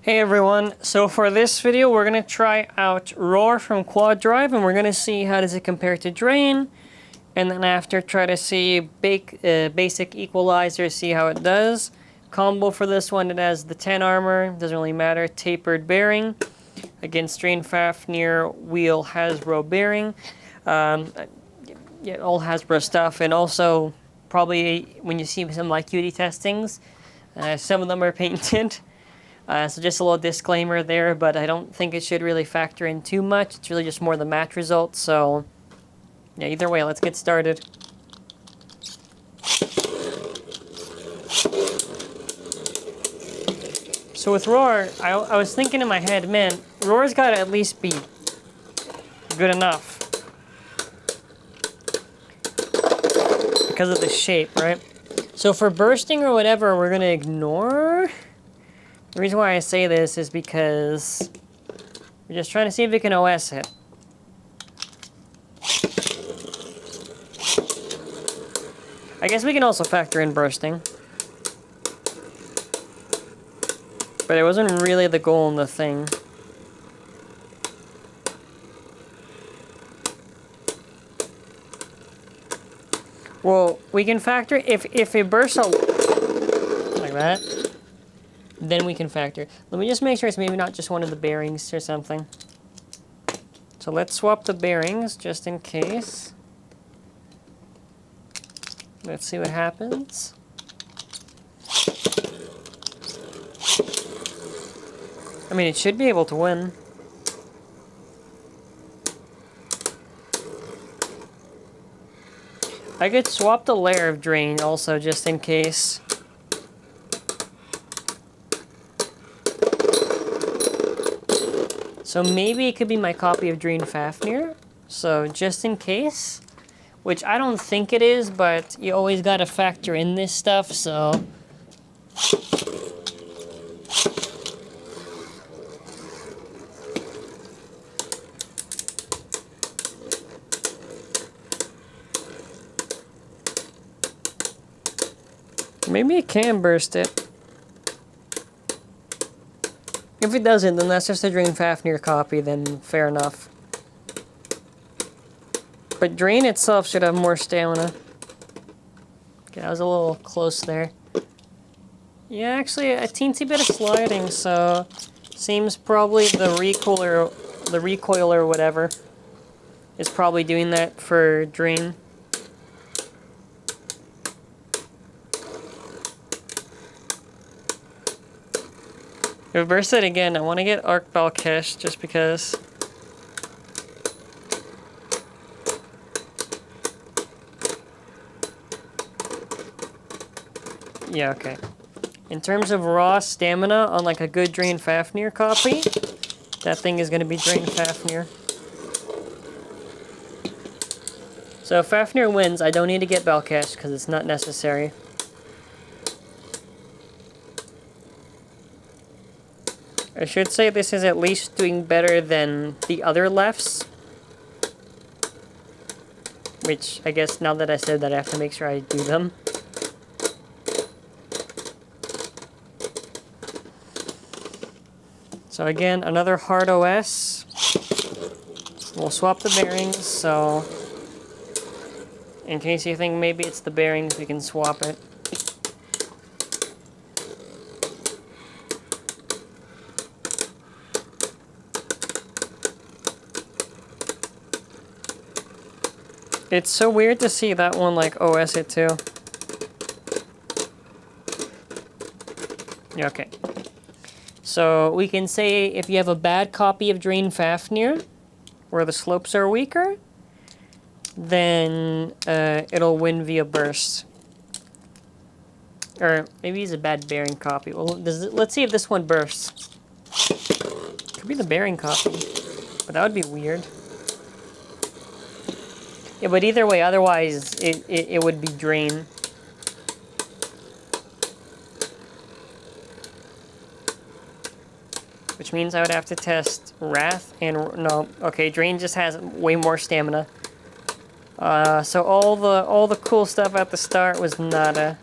Hey everyone, so for this video we're going to try out Roar from QuadDrive and we're going to see how does it compare to Drain, and then after try to see basic equalizer, see how it does. Combo for this one, it has the 10 armor, doesn't really matter, tapered bearing, against Drain Fafnir, wheel Hasbro bearing, yeah, all Hasbro stuff, and also probably when you see some like QD testings, some of them are painted. So just a little disclaimer there, but I don't think it should really factor in too much. It's really just more the match results, so yeah, either way, let's get started. So with Roar, I was thinking in my head, man, Roar's got to at least be good enough because of the shape, right? So for bursting or whatever, we're going to ignore. The reason why I say this is because we're just trying to see if we can OS it. I guess we can also factor in bursting. But it wasn't really the goal in the thing. Well, we can factor, if it bursts out like that, then we can factor. Let me just make sure it's maybe not just one of the bearings or something. So let's swap the bearings just in case. Let's see what happens. I mean, it should be able to win. I could swap the layer of Drain also just in case. So maybe it could be my copy of Drain Fafnir. So just in case, which I don't think it is, but you always got to factor in this stuff, so. Maybe it can burst it. If it doesn't, then that's just a Drain Fafnir copy, then fair enough. But Drain itself should have more stamina. Okay, I was a little close there. Yeah, actually, a teensy bit of sliding, so seems probably the recoil or whatever is probably doing that for Drain. Reverse it again. I want to get Arc Balkesh just because. Yeah, okay. In terms of raw stamina on like a good Drain Fafnir copy, that thing is going to be Drain Fafnir. So if Fafnir wins, I don't need to get Balkesh because it's not necessary. I should say this is at least doing better than the other lefts. Which, I guess now that I said that, I have to make sure I do them. So again, another hard OS. We'll swap the bearings, so in case you think maybe it's the bearings, we can swap it. It's so weird to see that one like OS it too. Yeah, okay. So we can say if you have a bad copy of Drain Fafnir, where the slopes are weaker, then it'll win via burst. Or maybe he's a bad bearing copy. Well, let's see if this one bursts. Could be the bearing copy, but that would be weird. Yeah, but either way, otherwise it would be Drain. Which means I would have to test Wrath and... no, okay, Drain just has way more stamina. So all the cool stuff at the start was nada.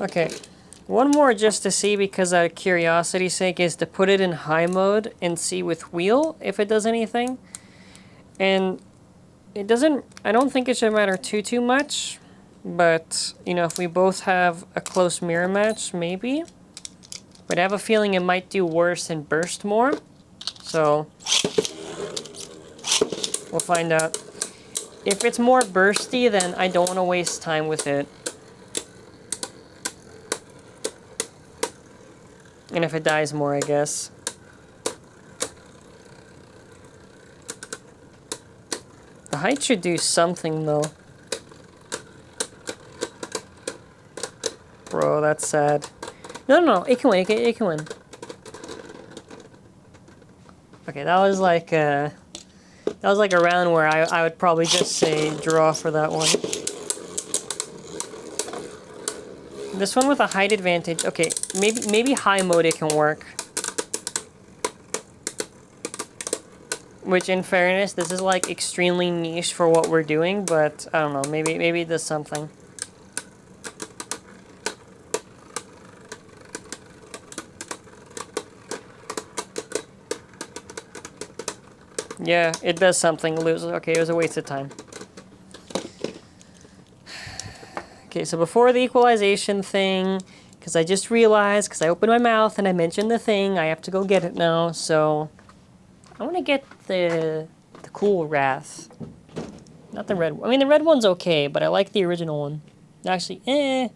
Okay, One more just to see, because out of curiosity's sake, is to put it in high mode and see with wheel if it does anything. And it doesn't, I don't think it should matter too much, but, you know, if we both have a close mirror match, maybe. But I have a feeling it might do worse and burst more, so we'll find out. If it's more bursty, then I don't want to waste time with it. And if it dies more, I guess. The height should do something, though. Bro, that's sad. No, it can win, it can win. Okay, that was like a round where I would probably just say draw for that one. This one with a height advantage, okay, maybe high mode it can work. Which, in fairness, this is like extremely niche for what we're doing, but I don't know, maybe it does something. Yeah, it does something. Okay, it was a waste of time. Okay, so before the equalization thing, because I just realized, because I opened my mouth and I mentioned the thing, I have to go get it now, so I want to get the cool Wrath. Not the red one. I mean, the red one's okay, but I like the original one. Actually, I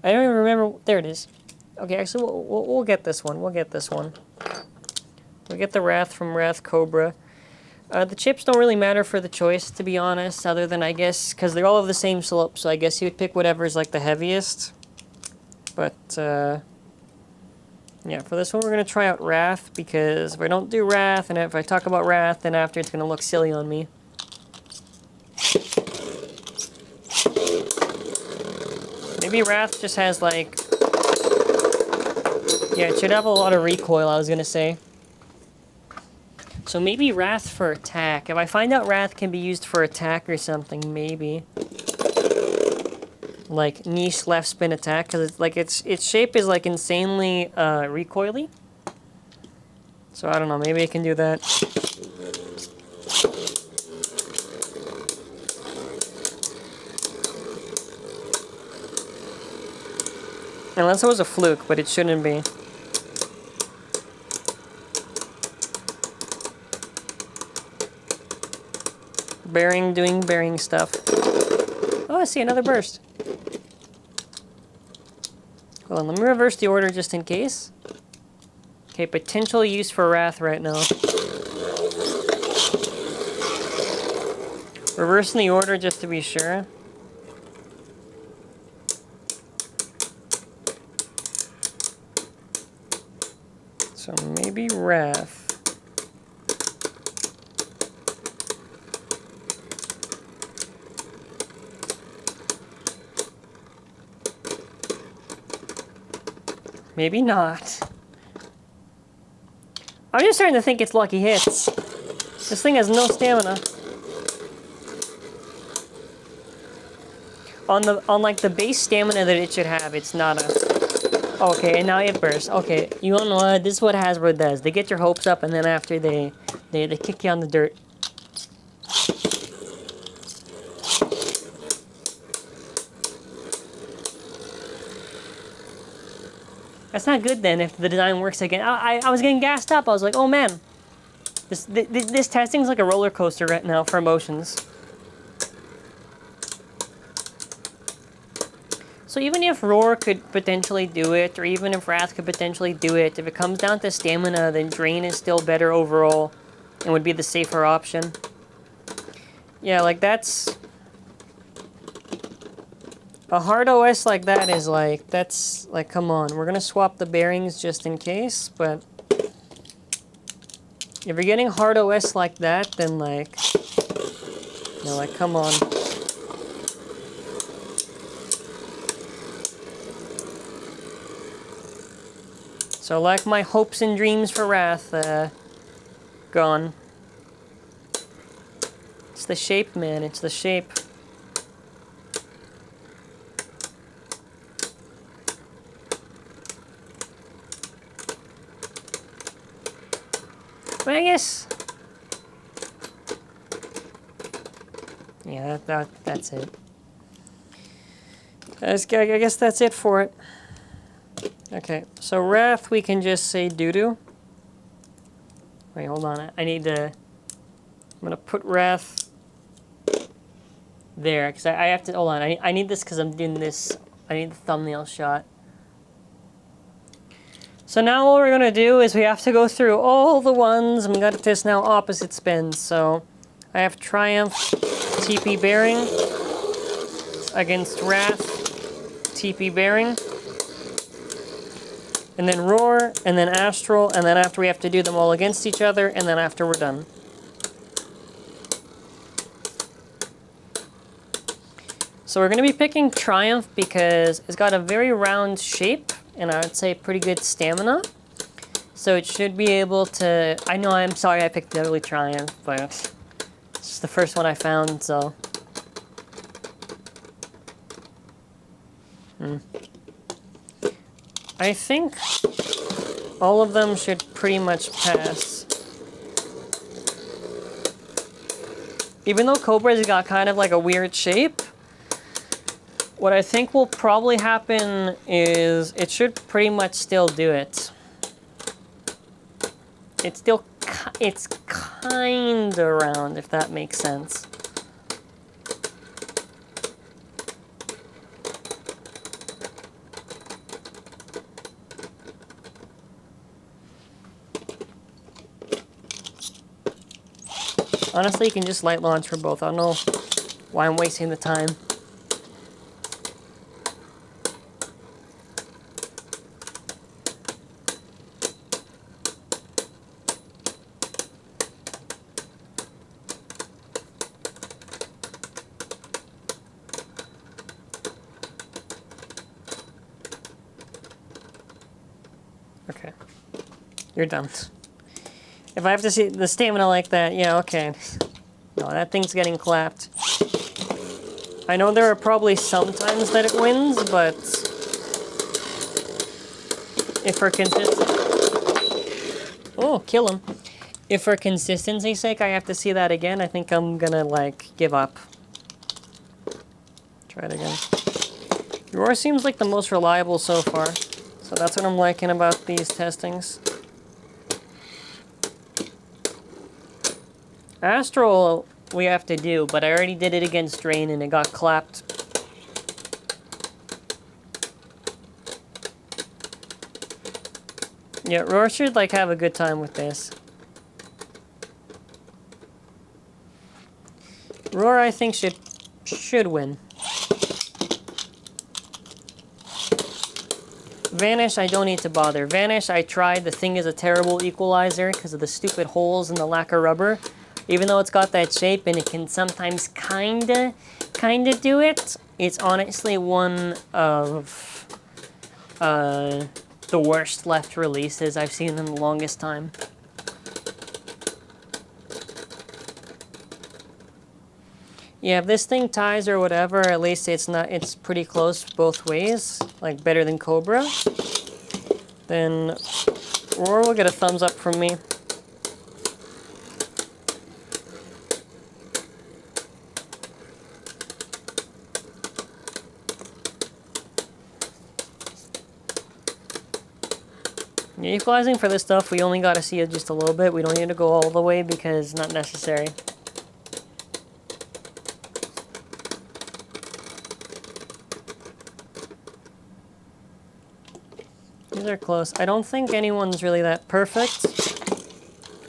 don't even remember. There it is. Okay, actually, we'll get this one. We'll get this one. We'll get the Wrath from Wrath Cobra. The chips don't really matter for the choice, to be honest, other than, I guess, because they're all of the same slope, so I guess you would pick whatever's like the heaviest. But, yeah, for this one we're going to try out Wrath, because if I don't do Wrath, and if I talk about Wrath, then after it's going to look silly on me. Maybe Wrath just has, like... Yeah, it should have a lot of recoil, I was going to say. So maybe Wrath for attack. If I find out Wrath can be used for attack or something, maybe. Like niche left spin attack, because it's like its shape is like insanely recoily. So I don't know, maybe I can do that. Unless it was a fluke, but it shouldn't be. Bearing, doing bearing stuff. Oh, I see another burst. Hold on, let me reverse the order just in case. Okay, potential use for Wrath right now. Reversing the order just to be sure. So maybe Wrath. Maybe not. I'm just starting to think it's lucky hits. This thing has no stamina. On like the base stamina that it should have, it's not a... Okay, and now it bursts. Okay, you don't know what? This is what Hasbro does. They get your hopes up, and then after they kick you on the dirt. That's not good then if the design works again. I was getting gassed up. I was like, oh man. This testing is like a roller coaster right now for emotions. So even if Roar could potentially do it, or even if Wrath could potentially do it, if it comes down to stamina, then Drain is still better overall and would be the safer option. Yeah, like that's... A hard OS like that is like, that's like, come on, we're gonna swap the bearings just in case, but if you're getting hard OS like that, then like, you know, like, come on. So like my hopes and dreams for Wrath, gone. It's the shape, man, it's the shape. But I guess... yeah, that's it. I guess that's it for it. Okay, so Wrath, we can just say doo-doo. Wait, hold on. I need to... I'm going to put Wrath there, because I have to... hold on. I need this because I'm doing this. I need the thumbnail shot. So now what we're going to do is we have to go through all the ones, and we got this now opposite spins. So I have Triumph, TP bearing, against Wrath, TP bearing, and then Roar, and then Astral, and then after we have to do them all against each other, and then after we're done. So we're going to be picking Triumph because it's got a very round shape, and I would say pretty good stamina. So it should be able to... I know, I'm sorry I picked the early Triumph, but it's just the first one I found, so... I think all of them should pretty much pass. Even though Cobra's got kind of like a weird shape, what I think will probably happen is it should pretty much still do it. It's kind of round, if that makes sense. Honestly, you can just light launch for both. I don't know why I'm wasting the time. Okay, you're done. If I have to see the stamina like that, yeah, okay. No, that thing's getting clapped. I know there are probably some times that it wins, but if for oh, kill him. If for consistency's sake I have to see that again, I think I'm gonna, like, give up. Try it again. Roar seems like the most reliable so far, so that's what I'm liking about these testings. Astral we have to do, but I already did it against Drain and it got clapped. Yeah, Roar should like have a good time with this. Roar I think should win. Vanish, I don't need to bother. Vanish, I tried. The thing is a terrible equalizer because of the stupid holes and the lack of rubber. Even though it's got that shape and it can sometimes kinda do it, it's honestly one of the worst left releases I've seen in the longest time. Yeah, if this thing ties or whatever, at least it's pretty close both ways, like better than Cobra. Then Roar will get a thumbs up from me. Yeah, equalizing for this stuff, we only got to see it just a little bit. We don't need to go all the way because it's not necessary. These are close. I don't think anyone's really that perfect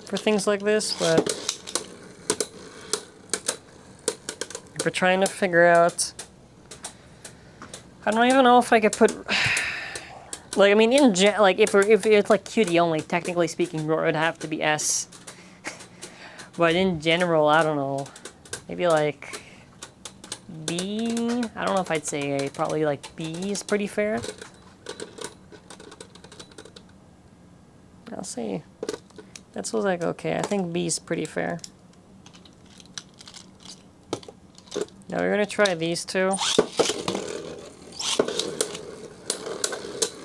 for things like this, but if we're trying to figure out... I don't even know if I could put... Like, I mean, if it's like QD only, technically speaking, Roar would have to be S. But in general, I don't know. Maybe like B? I don't know if I'd say A. Probably like B is pretty fair. I'll see. That was like, okay, I think B is pretty fair. Now we're gonna try these two.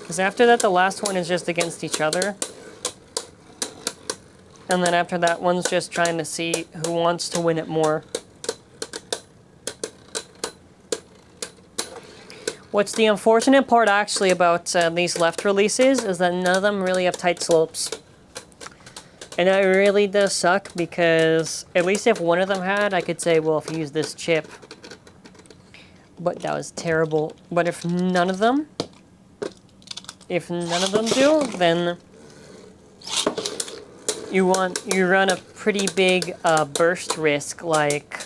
Because after that, the last one is just against each other. And And then after that, one's just trying to see who wants to win it more. What's the unfortunate part actually about these left releases is that none of them really have tight slopes. And that really does suck because at least if one of them had, I could say, well, if you use this chip. But that was terrible. But if none of them do, then you run a pretty big burst risk. Like,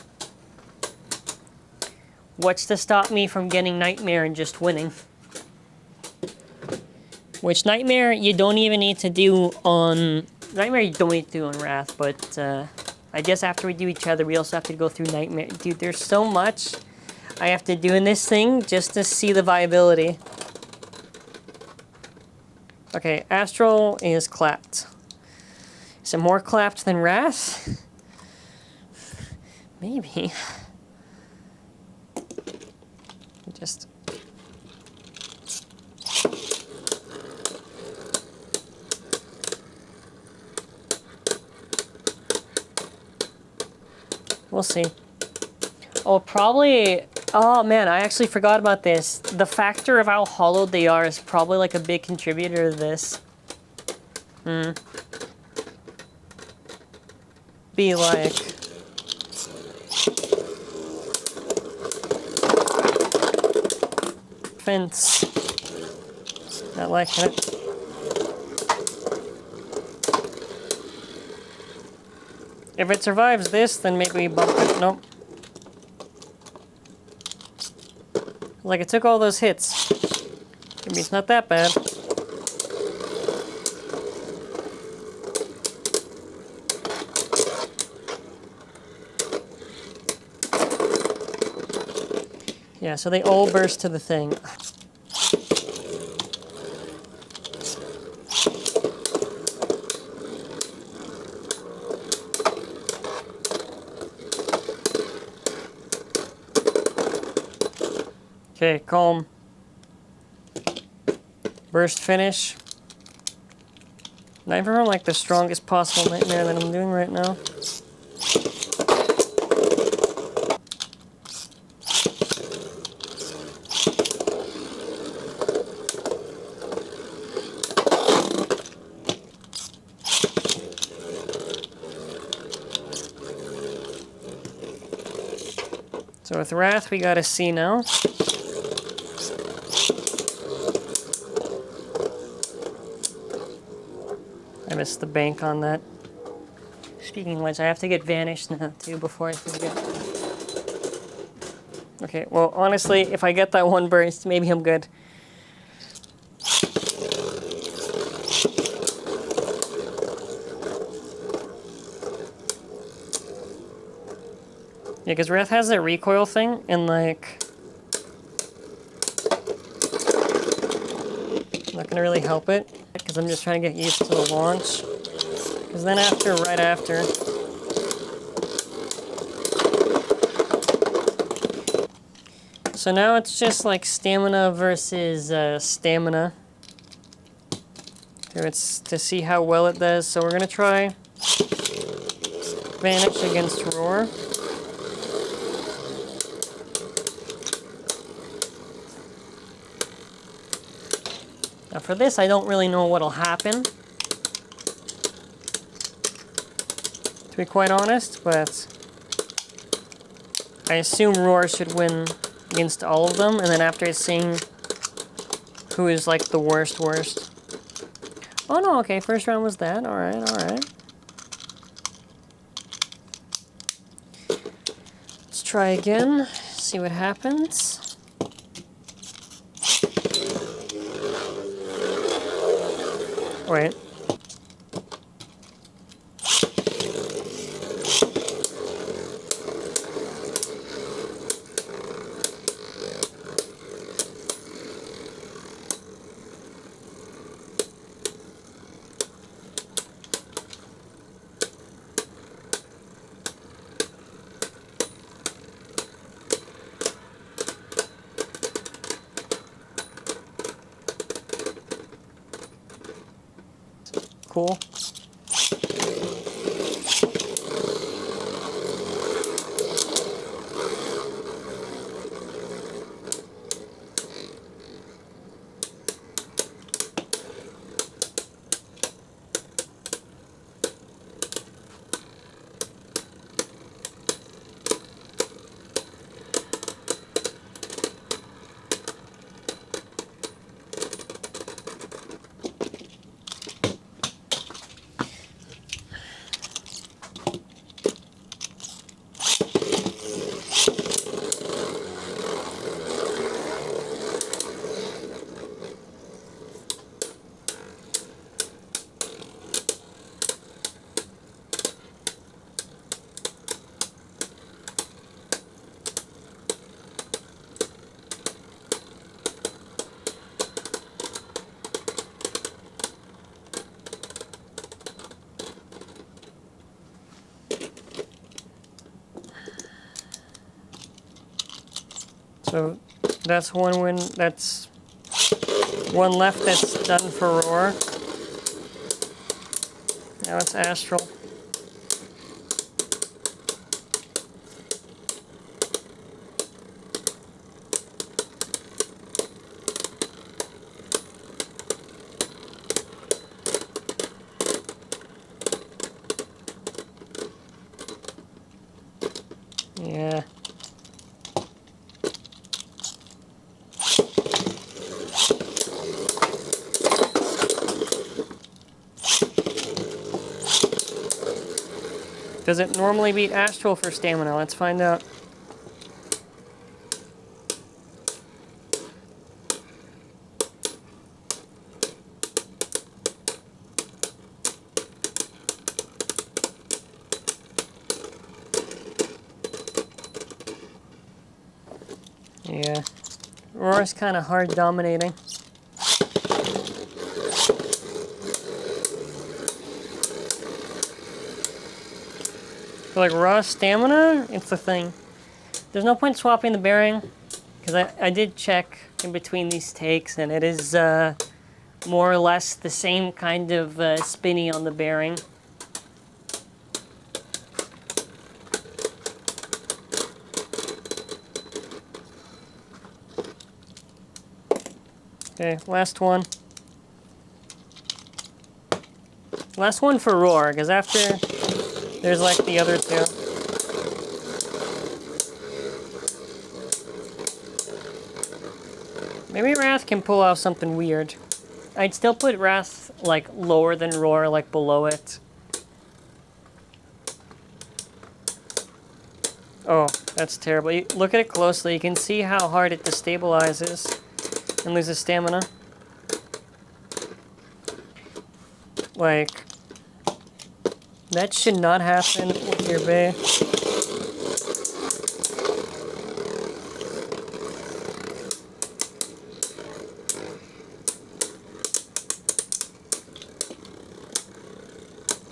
what's to stop me from getting Nightmare and just winning? Which Nightmare you don't even need to do on Wrath, but I guess after we do each other, we also have to go through Nightmare. Dude, there's so much I have to do in this thing just to see the viability. Okay, Astral is clapped. Is it more clapped than Wrath? Maybe. Just... we'll see. Oh, probably... oh, man, I actually forgot about this. The factor of how hollowed they are is probably, like, a big contributor to this. Be like... Defense. Not liking it. If it survives this, then maybe we bump it. Nope. Like, it took all those hits. Maybe it's not that bad. Yeah, so they all burst to the thing. Okay, calm. Burst finish. Not even like the strongest possible Nightmare that I'm doing right now. So with Wrath, we got a C now. I missed the bank on that. Speaking of which, I have to get Vanished now too before I forget. Okay, well honestly, if I get that one burst, maybe I'm good. Yeah, because Wrath has that recoil thing, and like... I'm not gonna really help it, because I'm just trying to get used to the launch. Because then right after... So now it's just like stamina versus stamina. So it's to see how well it does. So we're gonna try Vanish against Roar. Now for this, I don't really know what'll happen, to be quite honest, but I assume Roar should win against all of them, and then after seeing who is like the worst. Oh no, okay, first round was that, alright, alright. Let's try again, see what happens. Wait. Cool. So that's one win. That's one left that's done for Roar. Now it's Astral. Yeah. Does it normally beat Astral for stamina? Let's find out. Yeah, Roar's kind of hard dominating. For like raw stamina, it's the thing. There's no point swapping the bearing, because I did check in between these takes, and it is more or less the same kind of spinny on the bearing. Okay, last one. Last one for Roar, because after there's like the other two. Maybe Wrath can pull off something weird. I'd still put Wrath like lower than Roar, like below it. Oh, that's terrible. Look at it closely. You can see how hard it destabilizes and loses stamina. Like, that should not happen with your Bay.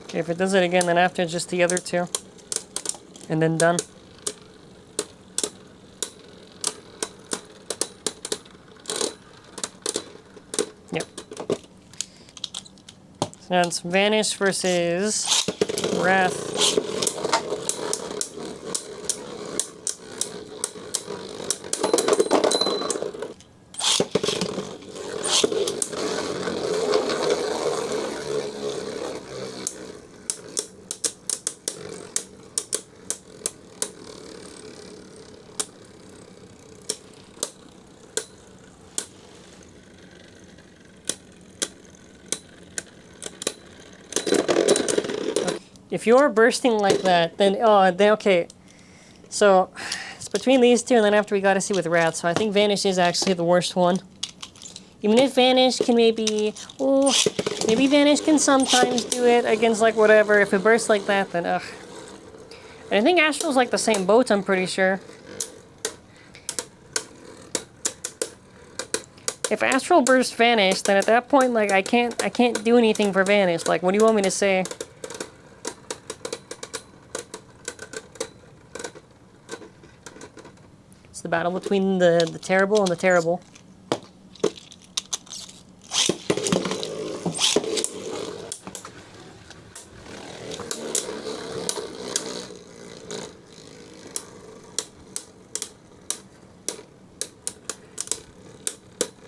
Okay, if it does it again, then after just the other two. And then done. Yep. So now it's Vanish versus Wrath. If you're bursting like that, then okay. So it's between these two, and then after we got to see with Wrath. So I think Vanish is actually the worst one. Even if Vanish can maybe Vanish can sometimes do it against like whatever. If it bursts like that, then ugh. And I think Astral's like the same boat. I'm pretty sure. If Astral bursts Vanish, then at that point, like I can't do anything for Vanish. Like, what do you want me to say? It's the battle between the terrible and the terrible.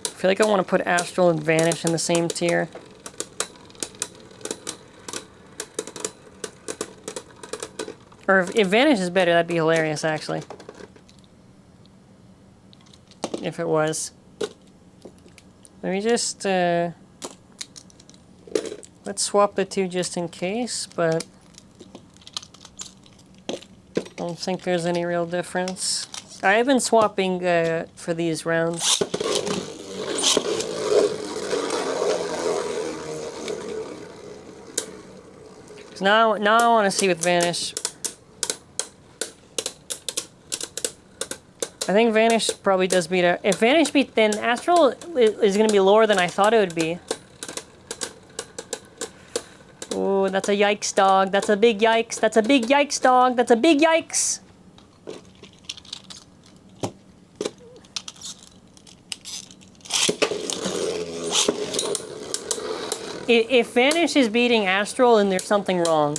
I feel like I want to put Astral and Vanish in the same tier. Or if Vanish is better, that'd be hilarious, actually. If it was. Let me just, let's swap the two just in case, but I don't think there's any real difference. I have been swapping for these rounds. So now I want to see with Vanish. I think Vanish probably does beat it. If Vanish beat, then Astral is going to be lower than I thought it would be. Oh, that's a yikes, dog. That's a big yikes. That's a big yikes, dog. That's a big yikes. If Vanish is beating Astral, then there's something wrong.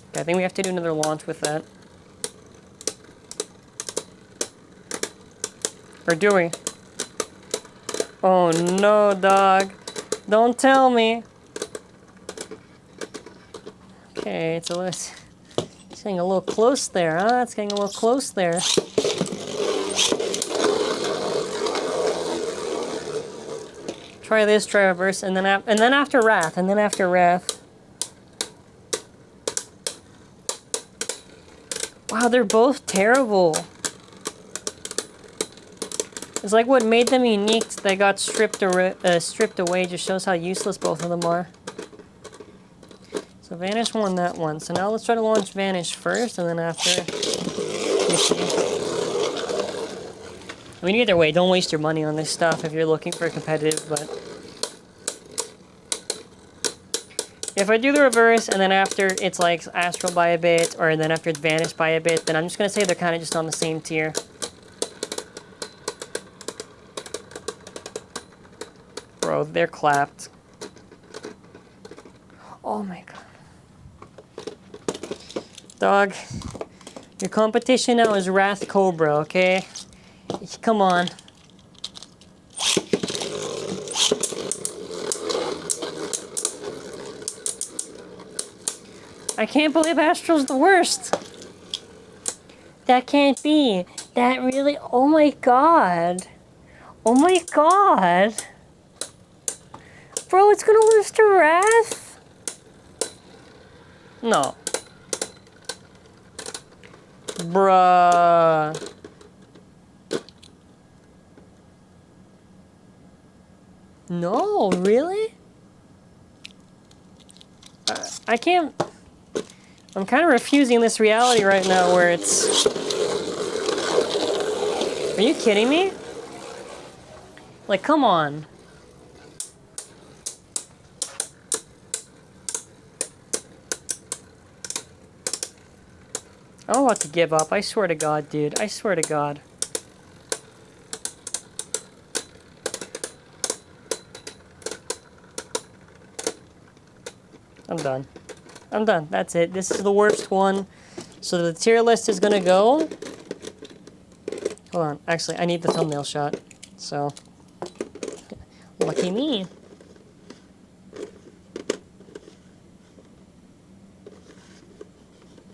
Okay, I think we have to do another launch with that. Or do we? Oh no, dog. Don't tell me. Okay, it's getting a little close there, huh? It's getting a little close there. Try this, try reverse, and then after Wrath, and then after Wrath. Wow, they're both terrible. It's like what made them unique. They got stripped away. Just shows how useless both of them are. So Vanish won that one. So now let's try to launch Vanish first, and then after. I mean, either way, don't waste your money on this stuff if you're looking for competitive, but... If I do the reverse, and then after it's like Astral by a bit, or then after it's Vanish by a bit, then I'm just going to say they're kind of just on the same tier. Bro, they're clapped. Oh my god. Dog, your competition now is Wrath Cobra, okay? Come on. I can't believe Astral's the worst. That can't be. That really, oh my god. Oh my god. Bro, it's gonna lose to Wrath? No. Bruh. No, really? I can't... I'm kind of refusing this reality right now where it's... Are you kidding me? Like, come on. I'm about to give up. I swear to God, dude. I swear to God. I'm done. I'm done. That's it. This is the worst one. So the tier list is gonna go... Hold on. Actually, I need the thumbnail shot. So... Lucky me.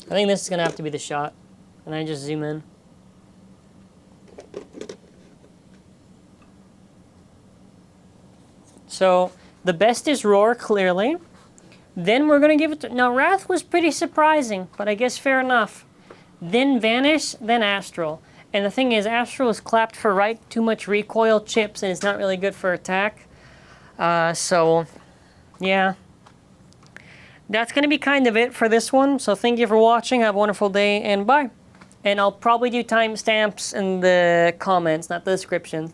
I think this is gonna have to be the shot. And I just zoom in. So, the best is Roar, clearly. Then we're gonna give it to... Now, Wrath was pretty surprising, but I guess fair enough. Then Vanish, then Astral. And the thing is, Astral is clapped for right, too much recoil chips, and it's not really good for attack. So, yeah. That's gonna be kind of it for this one. So thank you for watching, have a wonderful day, and bye. And I'll probably do timestamps in the comments, not the description.